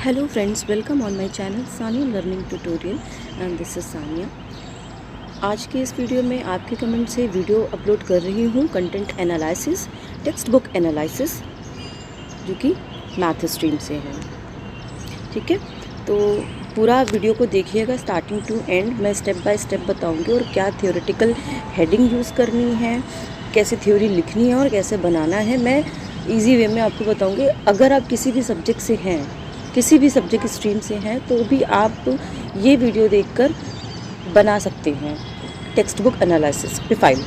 Hello friends, welcome on my channel Sania learning tutorial and this is Sania. आज के इस video में आपके कमेंट से वीडियो अपलोड कर रही हूँ content analysis, text book analysis, जो कि मैथ स्ट्रीम से है। ठीक है, तो पूरा वीडियो को देखिएगा स्टार्टिंग टू एंड। मैं स्टेप बाय स्टेप बताऊँगी और क्या थ्योरेटिकल हेडिंग यूज़ करनी है, कैसे थ्योरी लिखनी है और कैसे बनाना है, मैं ईजी वे में आपको बताऊँगी। अगर आप किसी भी सब्जेक्ट से हैं, किसी भी सब्जेक्ट स्ट्रीम से हैं, तो भी आप ये वीडियो देखकर बना सकते हैं टेक्स्ट बुक एनालिसिस प्रोफाइल।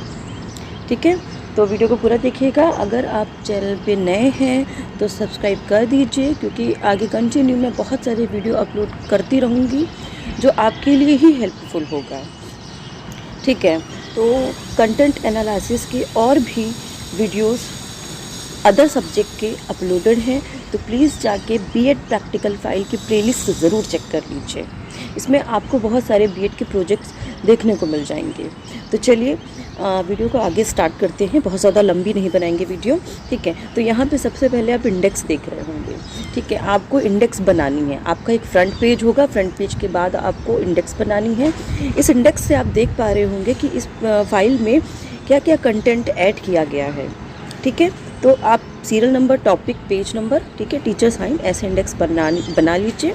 ठीक है, तो वीडियो को पूरा देखिएगा। अगर आप चैनल पे नए हैं तो सब्सक्राइब कर दीजिए, क्योंकि आगे कंटिन्यू मैं बहुत सारे वीडियो अपलोड करती रहूँगी जो आपके लिए ही हेल्पफुल होगा। ठीक है, तो कंटेंट एनालिसिस की और भी वीडियोस अदर सब्जेक्ट के अपलोडेड हैं, तो प्लीज़ जाके बीएड प्रैक्टिकल फाइल की प्लेलिस्ट ज़रूर चेक कर लीजिए। इसमें आपको बहुत सारे बीएड के प्रोजेक्ट्स देखने को मिल जाएंगे। तो चलिए वीडियो को आगे स्टार्ट करते हैं, बहुत ज़्यादा लंबी नहीं बनाएंगे वीडियो। ठीक है, तो यहाँ पे सबसे पहले आप इंडेक्स देख रहे होंगे। ठीक है, आपको इंडेक्स बनानी है। आपका एक फ्रंट पेज होगा, फ्रंट पेज के बाद आपको इंडेक्स बनानी है। इस इंडेक्स से आप देख पा रहे होंगे कि इस फाइल में क्या क्या कंटेंट ऐड किया गया है। ठीक है, तो आप serial number, topic, page number, ठीक है, टीचर साइन, ऐसे इंडेक्स बना लीजिए।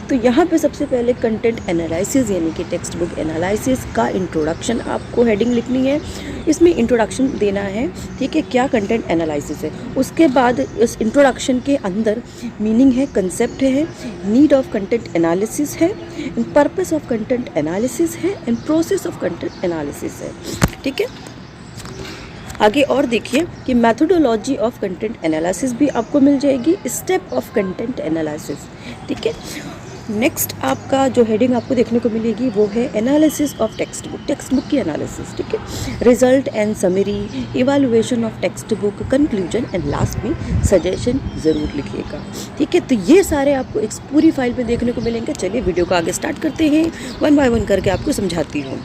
तो यहाँ पे सबसे पहले कंटेंट एनालिसिस यानी कि टेक्स्ट बुक एनालिसिस का इंट्रोडक्शन आपको हेडिंग लिखनी है। इसमें इंट्रोडक्शन देना है, ठीक है, क्या कंटेंट एनालिसिस है। उसके बाद इस इंट्रोडक्शन के अंदर मीनिंग है, कंसेप्ट है, नीड ऑफ कंटेंट एनालिसिस है, पर्पस ऑफ कंटेंट एनालिसिस है and process of content analysis है। ठीक है, आगे और देखिए कि मेथोडोलॉजी ऑफ कंटेंट एनालिसिस भी आपको मिल जाएगी, स्टेप ऑफ कंटेंट एनालिसिस। ठीक है, नेक्स्ट आपका जो हेडिंग आपको देखने को मिलेगी वो है एनालिसिस ऑफ टेक्स्ट बुक की एनालिसिस। ठीक है, result and summary, evaluation of text book, conclusion and last में सजेशन ज़रूर लिखिएगा। ठीक है, तो ये सारे आपको एक पूरी फाइल में देखने को मिलेंगे। चलिए वीडियो को आगे स्टार्ट करते हैं, वन बाय वन करके आपको समझाती हूँ।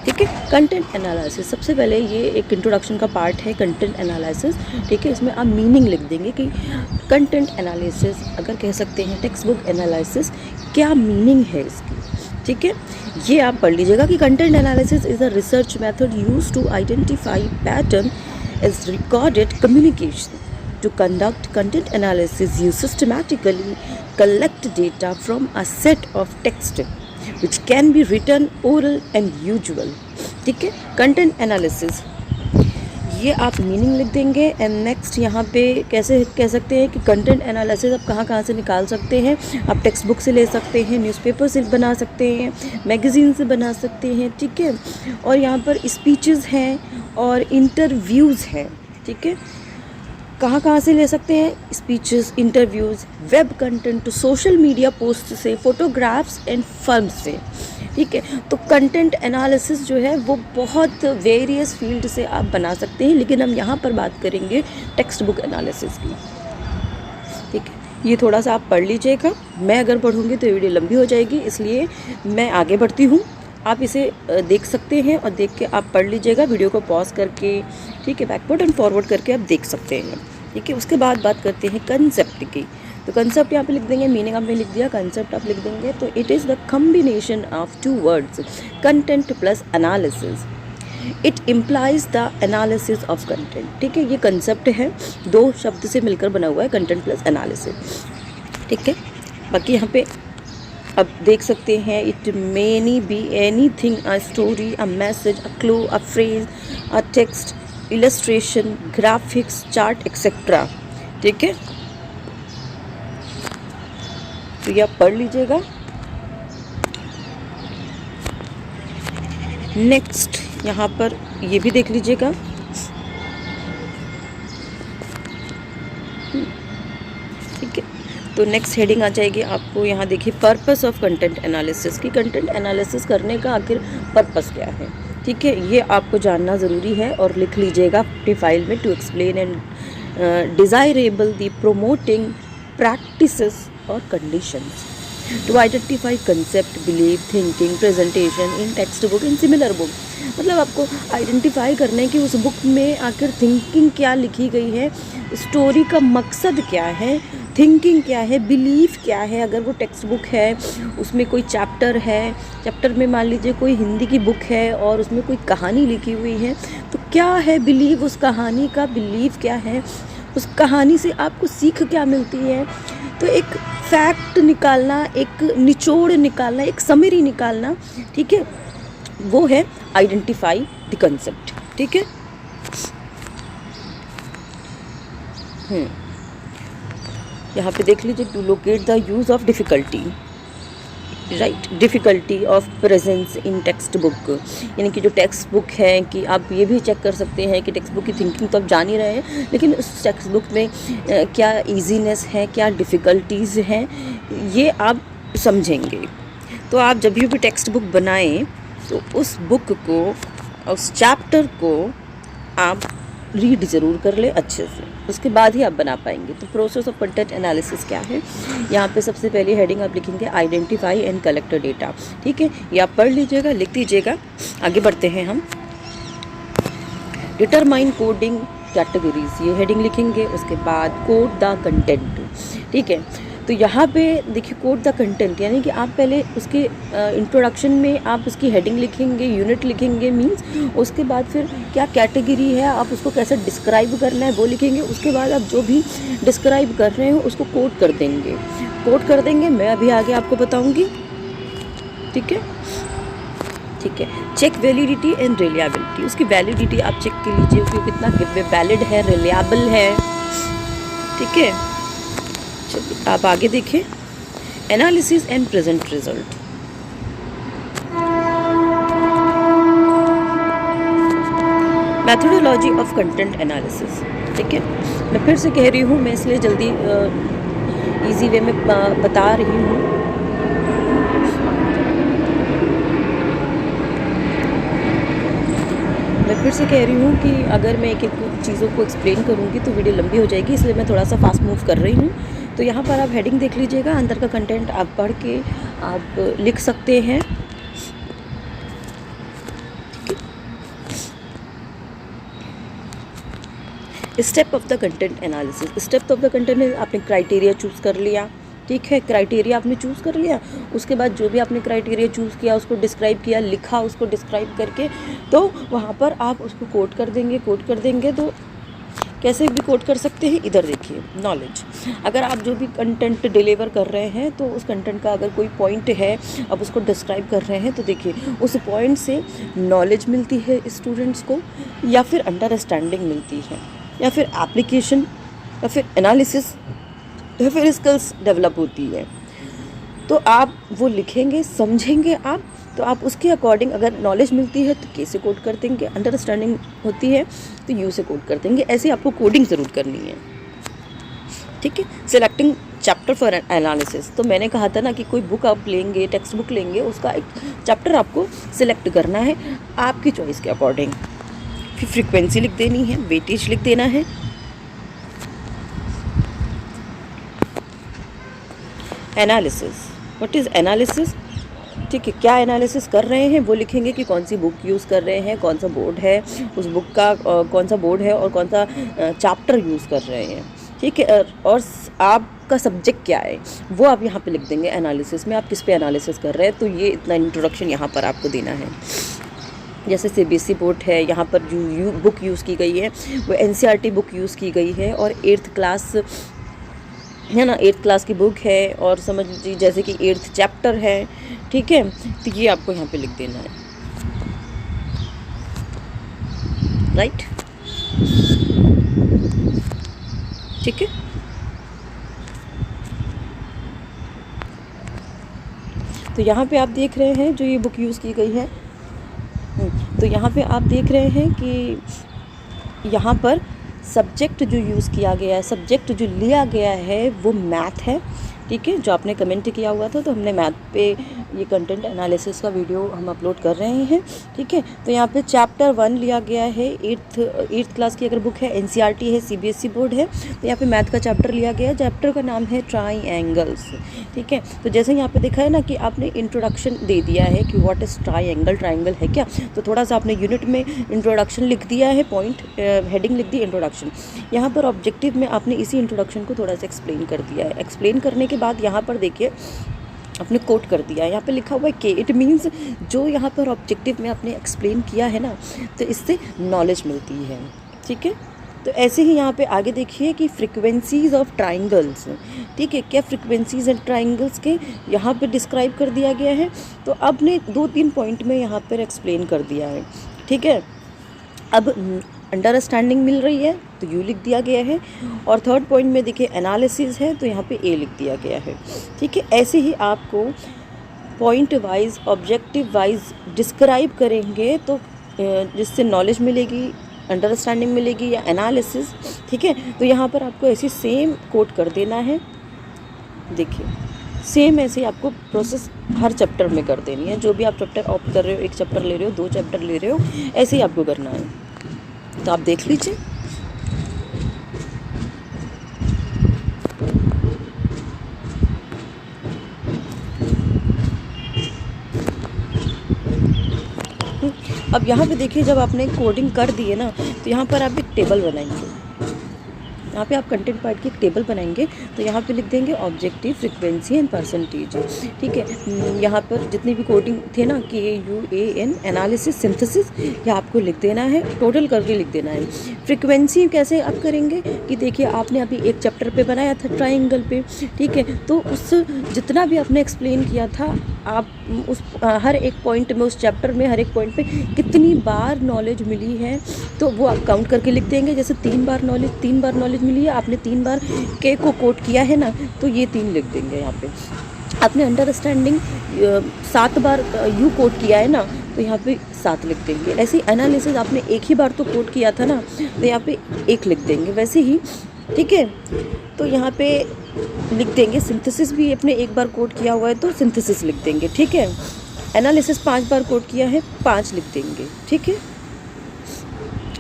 ठीक है, कंटेंट एनालिसिस सबसे पहले ये एक इंट्रोडक्शन का पार्ट है, कंटेंट एनालिसिस। ठीक है, इसमें आप मीनिंग लिख देंगे कि कंटेंट एनालिसिस, अगर कह सकते हैं टेक्स्ट बुक एनालिसिस, क्या मीनिंग है इसकी। ठीक है, ये आप पढ़ लीजिएगा कि content analysis is a research method use to identify pattern as recorded communication. To conduct content analysis, you systematically collect data from a set of text which can be written, oral and usual. ठीक है, content analysis ये आप meaning लिख देंगे। And next यहाँ पे कैसे कह सकते हैं कि कंटेंट एनालिसिस आप कहाँ कहाँ से निकाल सकते हैं। आप टेक्स्ट बुक से ले सकते हैं, न्यूज़पेपर से बना सकते हैं, मैगज़ीन से बना सकते हैं। ठीक है, और यहाँ पर स्पीचेस हैं और इंटरव्यूज़ हैं। ठीक है, कहाँ से ले सकते हैं speeches, interviews, web content, social media post से, फोटोग्राफ्स एंड फिल्म्स से। ठीक है, तो कंटेंट एनालिसिस जो है वो बहुत वेरियस फील्ड से आप बना सकते हैं, लेकिन हम यहाँ पर बात करेंगे टेक्स्ट बुक एनालिसिस की। ठीक है, ये थोड़ा सा आप पढ़ लीजिएगा। मैं अगर पढ़ूँगी तो वीडियो लंबी हो जाएगी, इसलिए मैं आगे बढ़ती हूँ। आप इसे देख सकते हैं और देख के आप पढ़ लीजिएगा, वीडियो को पॉज करके। ठीक है, बैकवर्ड एंड फॉरवर्ड करके आप देख सकते हैं। ठीक है, उसके बाद बात करते हैं कंसेप्ट की। तो कंसेप्ट यहाँ पे लिख देंगे, मीनिंग आपने लिख दिया, कंसेप्ट आप लिख देंगे। तो it is the combination of two words, content plus analysis. It implies the analysis of content. ठीक है, ये कंसेप्ट है, दो शब्द से मिलकर बना हुआ है, कंटेंट प्लस एनालिसिस। ठीक है, बाकी यहाँ पे अब देख सकते हैं, it may be anything, a story, a message, a clue, a phrase, a text, illustration, graphics, chart etcetera. ठीक है, तो ये आप पढ़ लीजिएगा। नेक्स्ट यहाँ पर ये भी देख लीजिएगा। ठीक है, तो नेक्स्ट हेडिंग आ जाएगी आपको, यहाँ देखिए पर्पस ऑफ कंटेंट एनालिसिस की। कंटेंट एनालिसिस करने का आखिर पर्पस क्या है। ठीक है, ये आपको जानना ज़रूरी है और लिख लीजिएगा अपनी फाइल में। To explain and desirable the promoting practices और conditions, to identify concept, believe, thinking, presentation in text book in similar book. मतलब आपको आइडेंटिफाई करना है कि उस बुक में आखिर थिंकिंग क्या लिखी गई है, स्टोरी का मकसद क्या है, थिंकिंग क्या है, बिलीफ क्या है। अगर वो टेक्स्ट बुक है, उसमें कोई चैप्टर है, चैप्टर में मान लीजिए कोई हिंदी की बुक है और उसमें कोई कहानी लिखी हुई है, तो क्या है बिलीव उस कहानी का, बिलीव क्या है, उस कहानी से आपको सीख क्या मिलती है। तो एक फैक्ट निकालना, एक निचोड़ निकालना, एक समरी निकालना, ठीक है, वो है आइडेंटिफाई द कंसेप्ट। ठीक है, यहाँ पे देख लीजिए, to locate the use of difficulty, right, difficulty of presence in text book, यानी कि जो टेक्स्ट बुक है, कि आप ये भी चेक कर सकते हैं कि टेक्स्ट बुक की थिंकिंग तो आप जान ही रहे हैं, लेकिन उस टेक्स्ट बुक में क्या ईजीनेस है, क्या डिफ़िकल्टीज़ हैं, ये आप समझेंगे। तो आप जब भी टेक्स्ट बुक बनाएं तो उस बुक को, उस चैप्टर को आप रीड ज़रूर कर ले अच्छे से, उसके बाद ही आप बना पाएंगे। तो प्रोसेस ऑफ कंटेंट एनालिसिस क्या है, यहाँ पे सबसे पहली हेडिंग आप लिखेंगे आइडेंटिफाई एंड कलेक्ट डेटा। ठीक है, ये आप पढ़ लीजिएगा, लिख दीजिएगा। आगे बढ़ते हैं हम। डिटरमाइन कोडिंग कैटेगरीज, ये हेडिंग लिखेंगे। उसके बाद कोड द कंटेंट। ठीक है, तो यहाँ पे देखिए कोड द कंटेंट, यानी कि आप पहले उसके इंट्रोडक्शन में आप उसकी हेडिंग लिखेंगे, यूनिट लिखेंगे, मींस उसके बाद फिर क्या कैटेगरी है, आप उसको कैसे डिस्क्राइब करना है वो लिखेंगे। उसके बाद आप जो भी डिस्क्राइब कर रहे हो उसको कोड कर देंगे, कोड कर देंगे। मैं अभी आगे आपको बताऊँगी। ठीक है, ठीक है। चेक वैलिडिटी एंड रिलायबिलिटी, उसकी वैलिडिटी आप चेक कर लीजिए कि कितना वैलिड है, रिलायबल है। ठीक है, चलिए आप आगे देखें। Analysis and present result, methodology of content analysis. ठीक है, मैं फिर से कह रही हूँ, मैं इसलिए जल्दी इजी वे में बता रही हूँ। मैं फिर से कह रही हूँ कि अगर मैं एक एक चीज़ों को एक्सप्लेन करूँगी तो वीडियो लंबी हो जाएगी, इसलिए मैं थोड़ा सा फास्ट मूव कर रही हूँ। तो यहाँ पर आप हेडिंग देख लीजिएगा, अंदर का कंटेंट आप पढ़ के आप लिख सकते हैं। Step of the content analysis, step of the content, आपने क्राइटेरिया चूज़ कर लिया। ठीक है, क्राइटेरिया आपने चूज़ कर लिया, उसके बाद जो भी आपने क्राइटेरिया चूज़ किया उसको डिस्क्राइब किया, लिखा, उसको डिस्क्राइब करके तो वहाँ पर आप उसको कोड कर देंगे। कोड कर देंगे तो कैसे भी कोड कर सकते हैं, इधर देखिए, नॉलेज। अगर आप जो भी कंटेंट डिलीवर कर रहे हैं तो उस कंटेंट का अगर कोई पॉइंट है, अब उसको डिस्क्राइब कर रहे हैं, तो देखिए उस पॉइंट से नॉलेज मिलती है स्टूडेंट्स को, या फिर अंडरस्टैंडिंग मिलती है, या फिर एप्लीकेशन, या फिर एनालिसिस, या फिर स्किल्स डेवलप होती है। तो आप वो लिखेंगे, समझेंगे आप, तो आप उसके अकॉर्डिंग, अगर नॉलेज मिलती है तो के से कोड कर देंगे, अंडरस्टैंडिंग होती है तो यू से कोड कर देंगे। ऐसे आपको कोडिंग ज़रूर करनी है। ठीक है, सिलेक्टिंग चैप्टर फॉर एनालिसिस, तो मैंने कहा था ना कि कोई बुक आप लेंगे, टेक्स्ट बुक लेंगे, उसका एक चैप्टर आपको सिलेक्ट करना है आपकी चॉइस के अकॉर्डिंग। फिर फ्रीक्वेंसी लिख देनी है, वेटेज लिख देना है। Analysis, what is analysis. ठीक है, क्या एनालिसिस कर रहे हैं वो लिखेंगे कि कौन सी बुक यूज़ कर रहे हैं, कौन सा बोर्ड है, उस बुक का कौन सा बोर्ड है और कौन सा चैप्टर यूज़ कर रहे हैं। ठीक है, और आपका सब्जेक्ट क्या है वो आप यहाँ पे लिख देंगे एनालिसिस में, आप किस पे एनालिसिस कर रहे हैं। तो ये इतना इंट्रोडक्शन यहाँ पर आपको देना है। जैसे CBSE बोर्ड है, यहाँ पर जो बुक यूज़ की गई है वो NCERT बुक यूज़ की गई है, और 8th क्लास है ना, 8th क्लास की बुक है, और समझ लीजिए जैसे कि 8th चैप्टर है। ठीक है, तो ये आपको यहाँ पे लिख देना है, राइट। ठीक है, तो यहाँ पे आप देख रहे हैं जो ये बुक यूज़ की गई है, तो यहाँ पे आप देख रहे हैं कि यहाँ पर सब्जेक्ट जो यूज़ किया गया है, सब्जेक्ट जो लिया गया है वो मैथ है। ठीक है, जो आपने कमेंट किया हुआ था। तो हमने मैथ पे ये कंटेंट एनालिसिस का वीडियो हम अपलोड कर रहे हैं। ठीक है, तो यहाँ पे चैप्टर 1 लिया गया है। एट्थ क्लास की अगर बुक है, एनसीईआरटी है, सीबीएसई बोर्ड है, तो यहाँ पे मैथ का चैप्टर लिया गया है। चैप्टर का नाम है ट्राइंगल्स। ठीक है, तो जैसे यहाँ पे देखा है ना कि आपने इंट्रोडक्शन दे दिया है कि व्हाट इज़ ट्राइंगल, ट्राइंगल है क्या। तो थोड़ा सा आपने यूनिट में इंट्रोडक्शन लिख दिया है, पॉइंट हेडिंग लिख दी इंट्रोडक्शन। यहाँ पर ऑब्जेक्टिव में आपने इसी इंट्रोडक्शन को थोड़ा सा एक्सप्लेन कर दिया है। एक्सप्लेन करने के बाद यहाँ पर देखिए आपने कोट कर दिया है। यहाँ पे लिखा हुआ है के। इट मीन्स जो यहाँ पर ऑब्जेक्टिव में आपने एक्सप्लेन किया है ना, तो इससे नॉलेज मिलती है। ठीक है, तो ऐसे ही यहाँ पे आगे देखिए कि फ्रीक्वेंसीज ऑफ ट्राइंगल्स। ठीक है, क्या फ्रीक्वेंसीज एंड ट्राइंगल्स के यहाँ पे डिस्क्राइब कर दिया गया है। तो आपने 2-3 पॉइंट में यहाँ पर एक्सप्लेन कर दिया है। ठीक है, अब अंडरस्टैंडिंग मिल रही है तो यू लिख दिया गया है, और थर्ड पॉइंट में देखिए एनालिसिस है तो यहाँ पे ए लिख दिया गया है। ठीक है, ऐसे ही आपको point wise, objective wise describe करेंगे तो जिससे नॉलेज मिलेगी, अंडरस्टैंडिंग मिलेगी या एनालिसिस। ठीक है, तो यहाँ पर आपको ऐसे सेम कोट कर देना है। देखिए सेम ऐसे ही आपको प्रोसेस हर चैप्टर में कर देनी है। जो भी आप चैप्टर ऑप्ट कर रहे हो, 1 चैप्टर ले रहे हो, 2 चैप्टर ले रहे हो, ऐसे ही आपको करना है। तो आप देख लीजिए। अब यहाँ पे देखिए जब आपने कोडिंग कर दी है ना, तो यहाँ पर आप एक टेबल बनाएंगे। यहाँ पे आप कंटेंट पार्ट की एक टेबल बनाएंगे। तो यहाँ पे लिख देंगे ऑब्जेक्टिव, फ्रीक्वेंसी एंड परसेंटेज। ठीक है, यहाँ पर जितनी भी कोडिंग थे ना, KUAN, एनालिसिस, सिंथेसिस, ये आपको लिख देना है, टोटल करके लिख देना है। फ्रीक्वेंसी कैसे आप करेंगे कि देखिए आपने अभी एक चैप्टर पे बनाया था ट्राइंगल पे। ठीक है, तो उस जितना भी आपने एक्सप्लेन किया था, आप उस हर एक पॉइंट में, उस चैप्टर में हर एक पॉइंट पे कितनी बार नॉलेज मिली है, तो वो आप काउंट करके लिख देंगे। जैसे 3 बार नॉलेज मिली है, आपने 3 बार के को कोट किया है ना, तो ये 3 लिख देंगे। यहाँ पे आपने अंडरस्टैंडिंग 7 बार यू कोट किया है ना, तो यहाँ पे 7 लिख देंगे। ऐसे ही एनालिसिस आपने एक ही बार तो कोट किया था ना, तो यहाँ पे 1 लिख देंगे वैसे ही। ठीक है, तो यहाँ पे लिख देंगे। सिंथेसिस भी अपने 1 बार कोट किया हुआ है तो सिंथेसिस लिख देंगे। ठीक है, एनालिसिस 5 बार कोट किया है, 5 लिख देंगे। ठीक है,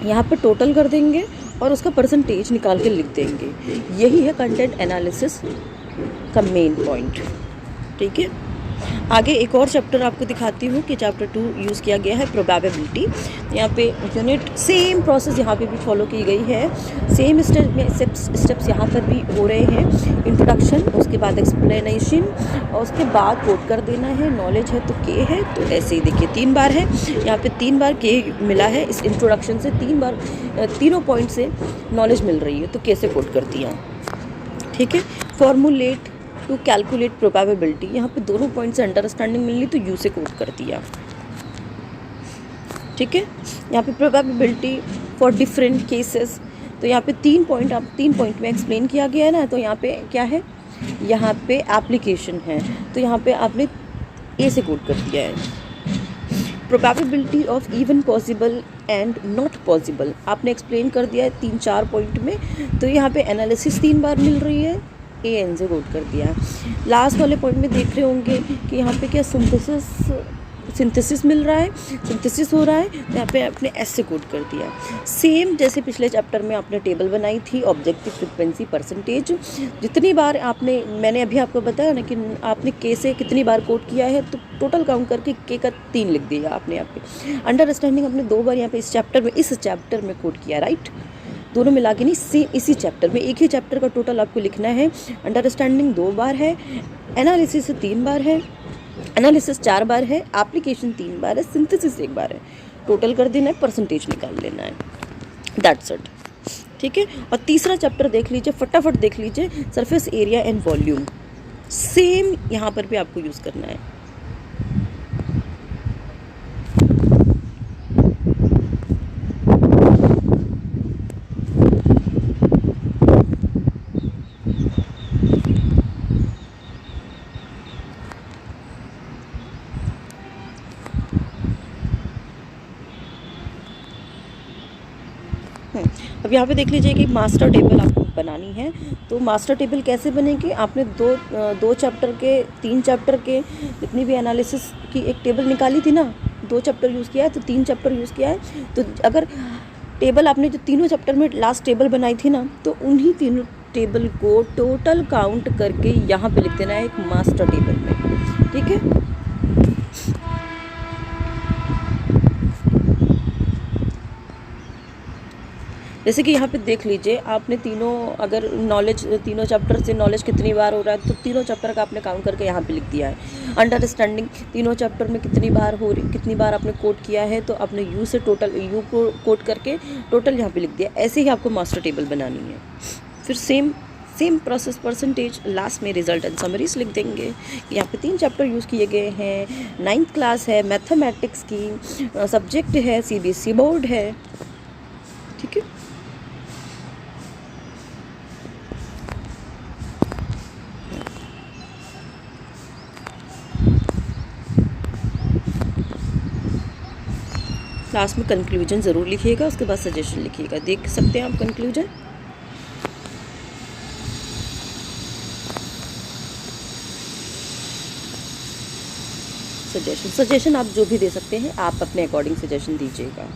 यहाँ पर टोटल कर देंगे और उसका परसेंटेज निकाल के लिख देंगे। यही है कंटेंट एनालिसिस का मेन पॉइंट। ठीक है, आगे एक और चैप्टर आपको दिखाती हूँ कि चैप्टर 2 यूज़ किया गया है प्रोबेबिलिटी। यहाँ पे यूनिट सेम प्रोसेस यहाँ पे भी फॉलो की गई है। सेम स्टेप्स यहाँ पर भी हो रहे हैं। इंट्रोडक्शन, उसके बाद एक्सप्लेनेशन, और उसके बाद कोट कर देना है। नॉलेज है तो के है, तो ऐसे ही देखिए 3 बार है। यहाँ पे 3 बार के मिला है। इस इंट्रोडक्शन से 3 बार, तीनों पॉइंट से नॉलेज मिल रही है, तो कैसे कोट कर दिया। ठीक है, फॉर्मुलेट टू कैलकुलेट प्रोबेबिलिटी, यहाँ पे दोनों पॉइंट से अंडरस्टैंडिंग मिलनी, तो यू से कोट कर दिया। ठीक है, यहाँ पे प्रोबेबिलिटी फॉर डिफरेंट केसेस, तो यहाँ पे 3 पॉइंट, आप 3 पॉइंट में एक्सप्लेन किया गया है ना, तो यहाँ पे क्या है, यहाँ पे एप्लीकेशन है, तो यहाँ पे आपने ए से कोट कर दिया है। Probability of even possible and not possible आपने एक्सप्लेन कर दिया है 3-4 पॉइंट में, तो यहाँ पे एनालिसिस 3 बार मिल रही है, AN से कोट कर दिया। लास्ट वाले पॉइंट में देख रहे होंगे कि यहाँ पे क्या सिंथेसिस मिल रहा है, सिंथेसिस हो रहा है, तो यहाँ पे आपने S से कोट कर दिया। सेम जैसे पिछले चैप्टर में आपने टेबल बनाई थी, ऑब्जेक्टिव, फ्रीक्वेंसी, परसेंटेज। जितनी बार आपने, मैंने अभी आपको बताया ना कि आपने के से कितनी बार कोट किया है, तो टोटल काउंट करके के का 3 लिख दिया आपने यहाँ पे। अंडरस्टैंडिंग आपने 2 बार यहाँ पे इस चैप्टर में कोट किया, राइट। दोनों मिला के नहीं, सेम इसी चैप्टर में, एक ही चैप्टर का टोटल आपको लिखना है। अंडरस्टैंडिंग 2 बार है, एनालिसिस 3 बार है, एनालिसिस 4 बार है, एप्लीकेशन 3 बार है, सिंथेसिस 1 बार है। टोटल कर देना है, परसेंटेज निकाल लेना है, दैट्स इट। ठीक है, और तीसरा चैप्टर देख लीजिए, फटाफट देख लीजिए, surface area and volume. Same यहाँ पर भी आपको यूज़ करना है। अब यहाँ पे देख लीजिए कि मास्टर टेबल आपको बनानी है। तो मास्टर टेबल कैसे बनेगी, आपने दो चैप्टर के 3 चैप्टर के जितनी भी एनालिसिस की एक टेबल निकाली थी ना, 2 चैप्टर यूज़ किया है तो 3 चैप्टर यूज़ किया है, तो अगर टेबल आपने जो तीनों चैप्टर में लास्ट टेबल बनाई थी ना, तो उन्हीं तीनों टेबल को टोटल काउंट करके यहाँ पे लिख देना है एक मास्टर टेबल में, ठीक है। जैसे कि यहाँ पे देख लीजिए, आपने अगर नॉलेज तीनों चैप्टर से नॉलेज कितनी बार हो रहा है, तो तीनों चैप्टर का आपने काउंट करके यहाँ पे लिख दिया है। अंडरस्टैंडिंग तीनों चैप्टर में कितनी बार आपने कोट किया है, तो आपने यू से टोटल यू को कोट करके टोटल यहाँ पे लिख दिया। ऐसे ही आपको मास्टर टेबल बनानी है। फिर सेम प्रोसेस परसेंटेज, लास्ट में रिजल्ट एंड समरीज लिख देंगे। यहाँ पे 3 चैप्टर यूज़ किए गए हैं, 9th क्लास है, मैथमेटिक्स की सब्जेक्ट है, CBSE बोर्ड है, ठीक है। लास्ट में कंक्लूजन ज़रूर लिखिएगा, उसके बाद सजेशन लिखिएगा। देख सकते हैं आप कंक्लूजन। सजेशन आप जो भी दे सकते हैं, आप अपने अकॉर्डिंग सजेशन दीजिएगा।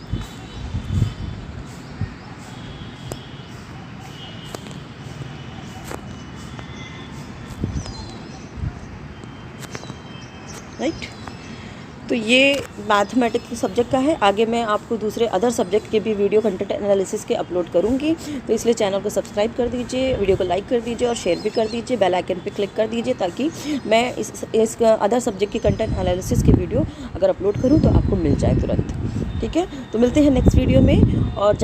राइट, तो ये मैथमेटिक्स सब्जेक्ट का है। आगे मैं आपको दूसरे अदर सब्जेक्ट के भी वीडियो कंटेंट एनालिसिस के अपलोड करूँगी, तो इसलिए चैनल को सब्सक्राइब कर दीजिए, वीडियो को लाइक कर दीजिए और शेयर भी कर दीजिए, बेल आइकन पे क्लिक कर दीजिए, ताकि मैं इस अदर सब्जेक्ट की कंटेंट एनालिसिस की वीडियो अगर अपलोड करूँ तो आपको मिल जाए तुरंत, ठीक है। तो मिलते हैं नेक्स्ट वीडियो में, और